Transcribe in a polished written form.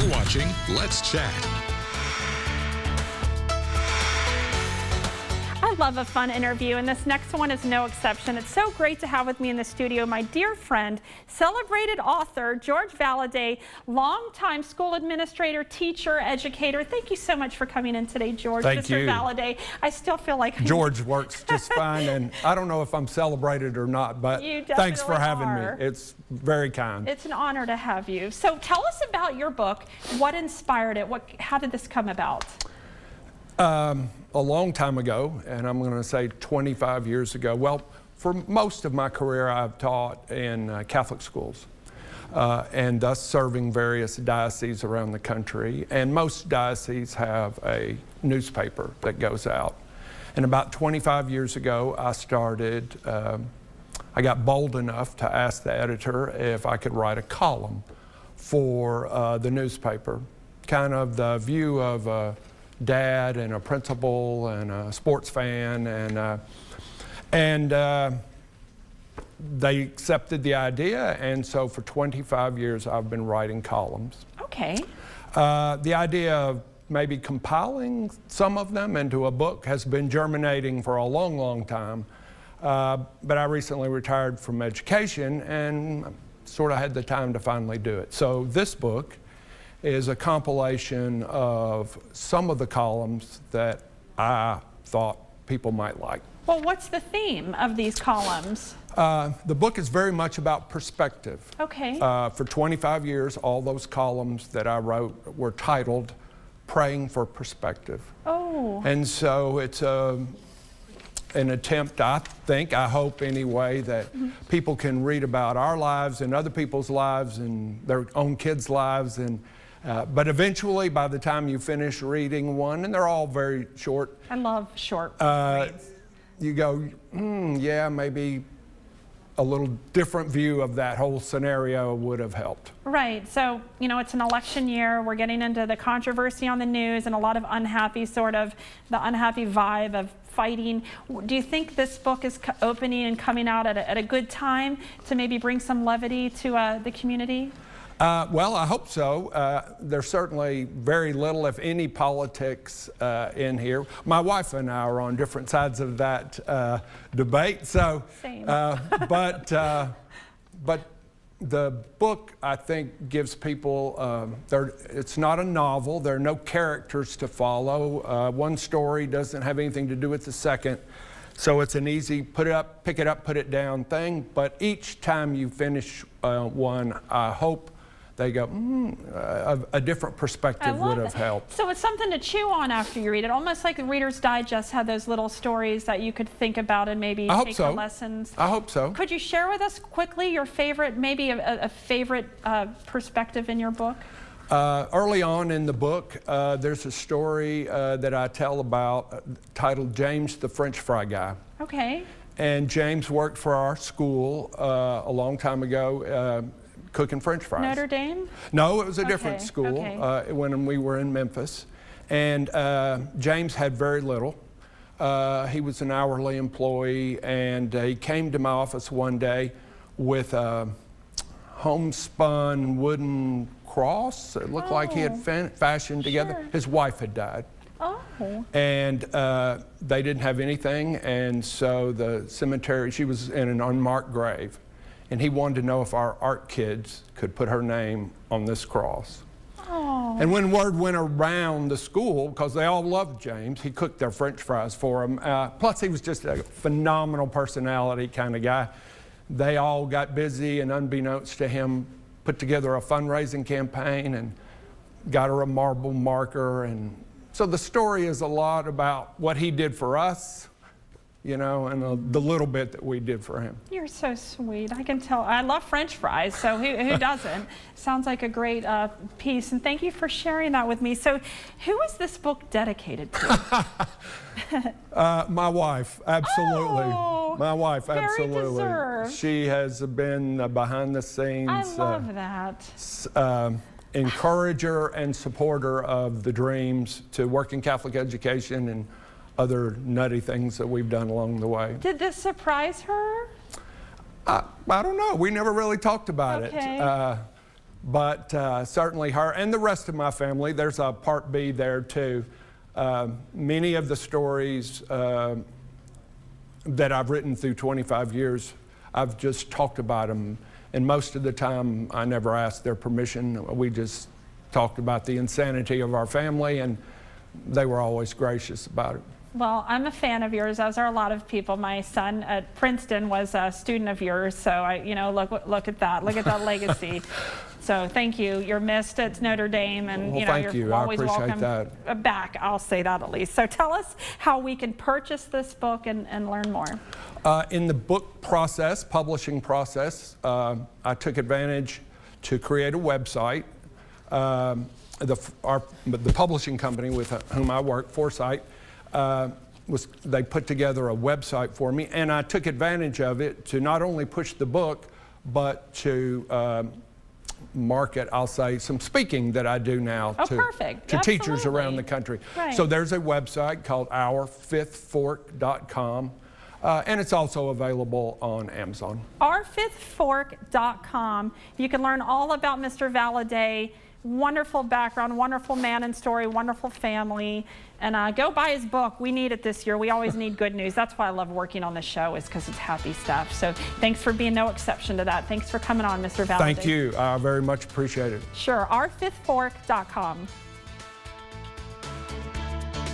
You're watching Let's Chat. I love a fun interview, and this next one is no exception. It's so great to have with me in the studio my dear friend, celebrated author George Valadie, longtime school administrator, teacher, educator. Thank you so much for coming in today, George. Thank Mr. you. Valadie, I still feel like George works just fine, and I don't know if I'm celebrated or not, but thanks for having me. It's very kind. It's an honor to have you. So tell us about your book. What inspired it? How did this come about? A long time ago, and I'm going to say 25 years ago. Well, for most of my career, I've taught in Catholic schools, and thus serving various dioceses around the country. And most dioceses have a newspaper that goes out. And about 25 years ago, I got bold enough to ask the editor if I could write a column for the newspaper, kind of the view of a dad and a principal and a sports fan, and they accepted the idea, and so for 25 years I've been writing columns. Okay. The idea of maybe compiling some of them into a book has been germinating for a long, long time, but I recently retired from education and sort of had the time to finally do it. So this book is a compilation of some of the columns that I thought people might like. Well, what's the theme of these columns? The book is very much about perspective. Okay. For 25 years, all those columns that I wrote were titled Praying for Perspective. Oh. And so it's an attempt, I hope anyway, that people can read about our lives and other people's lives and their own kids' lives, and but eventually, by the time you finish reading one, and they're all very short. I love short reads. You go, yeah, maybe a little different view of that whole scenario would have helped. Right. So, you know, it's an election year. We're getting into the controversy on the news and a lot of unhappy the unhappy vibe of fighting. Do you think this book is opening and coming out at a good time to maybe bring some levity to the community? Well, I hope so. There's certainly very little, if any, politics in here. My wife and I are on different sides of that debate. So, Same. But the book, I think, gives people. It's not a novel. There are no characters to follow. One story doesn't have anything to do with the second. So it's an easy pick it up, put it down thing. But each time you finish one, I hope they go, a different perspective would have helped. So it's something to chew on after you read it, almost like the Reader's Digest had those little stories that you could think about and maybe take the lessons. I hope so. Could you share with us quickly your favorite, maybe a favorite perspective in your book? Early on in the book, there's a story that I tell about titled James the French Fry Guy. Okay. And James worked for our school a long time ago, cooking French fries. Notre Dame? No, it was a different school when we were in Memphis. And James had very little. He was an hourly employee, and he came to my office one day with a homespun wooden cross. It looked like he had fashioned together. Sure. His wife had died. Oh. And they didn't have anything, and so the cemetery, she was in an unmarked grave. And he wanted to know if our art kids could put her name on this cross. Oh. And when word went around the school, because they all loved James, he cooked their French fries for them. Plus, he was just a phenomenal personality kind of guy. They all got busy and, unbeknownst to him, put together a fundraising campaign and got her a marble marker. And so the story is a lot about what he did for us, you know, and the little bit that we did for him. You're so sweet. I can tell. I love French fries, so who doesn't? Sounds like a great piece, and thank you for sharing that with me. So who is this book dedicated to? My wife, absolutely. Oh, my wife, very absolutely. deserved. She has been behind the scenes. I love that. Encourager and supporter of the dreams to work in Catholic education and other nutty things that we've done along the way. Did this surprise her? I don't know. We never really talked about it. but certainly her and the rest of my family. There's a part B there too. Many of the stories that I've written through 25 years, I've just talked about them, and most of the time I never asked their permission. We just talked about the insanity of our family, and they were always gracious about it. Well, I'm a fan of yours, as are a lot of people. My son at Princeton was a student of yours, so look at that legacy. So thank you. You're missed at Notre Dame, and well, you're always I appreciate welcome that. Back. I'll say that at least. So tell us how we can purchase this book and learn more. In the book process, publishing process, I took advantage to create a website. The publishing company with whom I work, Foresight, they put together a website for me, and I took advantage of it to not only push the book, but to market, I'll say, some speaking that I do now to teachers around the country. Right. So there's a website called ourfifthfork.com, and it's also available on Amazon. Ourfifthfork.com. You can learn all about Mr. Valadie. Wonderful background, wonderful man and story, wonderful family. And go buy his book. We need it this year. We always need good news. That's why I love working on this show, is because it's happy stuff. So thanks for being no exception to that. Thanks for coming on, Mr. Valadie. Thank you. I very much appreciate it. Sure. Ourfifthfork.com.